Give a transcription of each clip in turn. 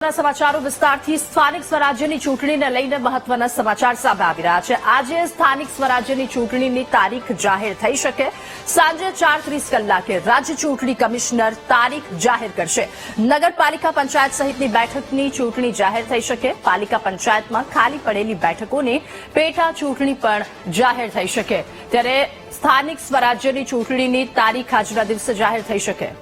સમાચારો વિસ્તારથી સ્થાનિક સ્વરાજ્યની ચૂંટણીને લઈને મહત્વના સમાચાર સામે આવી રહ્યા છે। આજે સ્થાનિક સ્વરાજ્યની ચૂંટણીની તારીખ જાહેર થઈ શકે। સાંજે 4:30 કલાકે રાજ્ય ચૂંટણી કમિશનર તારીખ જાહેર કરશે। નગરપાલિકા પંચાયત સહિતની બેઠકની ચૂંટણી જાહેર થઈ શકે। પાલિકા પંચાયતમાં ખાલી પડેલી બેઠકોની પેટા ચૂંટણી પણ જાહેર થઈ શકે। ત્યારે સ્થાનિક સ્વરાજ્યની ચૂંટણીની તારીખ આજના દિવસે જાહેર થઈ શકે।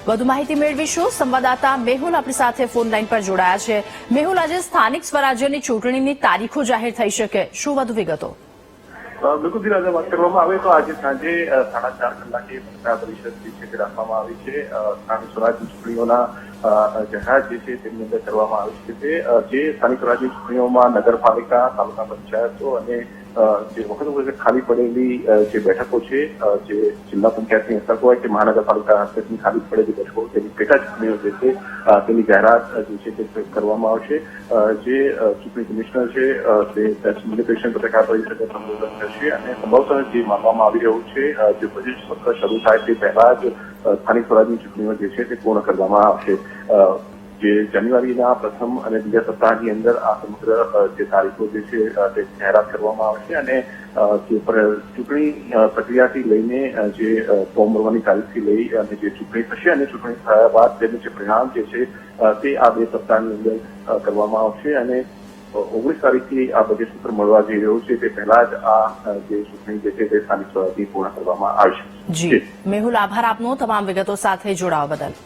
વધુ માહિતી મેળવીશું। સંવાદદાતા મેહુલ આપણી સાથે ફોન લાઈન પર જોડાયા છે। મેહુલ, આજે સ્થાનિક સ્વરાજ્યની ચૂંટણીની તારીખો જાહેર થઈ શકે, શું વધુ વિગતો? બિલકુલ આજે વાત કરવામાં આવે તો આજે સાંજે 4:30 કલાકે પત્રકાર પરિષદ જે છે રાખવામાં આવી છે। સ્થાનિક સ્વરાજ્યની ચૂંટણીઓના જાહેરાત જે છે તેની અંદર કરવામાં આવી છે જે સ્થાનિક સ્વરાજ્યની ચૂંટણીઓમાં નગરપાલિકા, તાલુકા પંચાયતો અને જે વખત ખાલી પડેલી જે બેઠકો છે, જે જિલ્લા પંચાયતની હસ્તક હોય કે મહાનગરપાલિકા હસ્તકની ખાલી પડેલી બેઠકો તેની પેટા ચૂંટણીઓ જે છે તેની જાહેરાત જે છે તે કરવામાં આવશે। જે ચૂંટણી કમિશનર છે તે કમિશન પત્રકાર પરિષદને સંબોધન કરશે અને સંભવતઃ જે માનવામાં આવી રહ્યું છે જે બજેટ સત્ર શરૂ થાય તે પહેલા જ સ્થાનિક સ્વરાજની ચૂંટણીઓ જે છે તે પૂર્ણ કરવામાં આવશે। જે જાન્યુઆરીના પ્રથમ અને બીજા સપ્તાહની અંદર આ સમગ્ર જે તારીખો જે છે તે જાહેરાત કરવામાં આવશે અને જે ચૂંટણી પ્રક્રિયાથી લઈને જે ફોર્મ ભરવાની તારીખથી લઈ અને જે ચૂંટણી થશે અને ચૂંટણી થયા બાદ તેનું જે પરિણામ જે છે તે આ 2 સપ્તાહની અંદર કરવામાં આવશે અને 19 તારીખથી આ બજેટ સત્ર મળવા જઈ રહ્યું છે તે પહેલા જ આ જે ચૂંટણી જે છે તે સ્થાનિક સ્વરાજની પૂર્ણ કરવામાં આવશે। જી મેહુલ, આભાર આપનો તમામ વિગતો સાથે જોડાવા બદલ।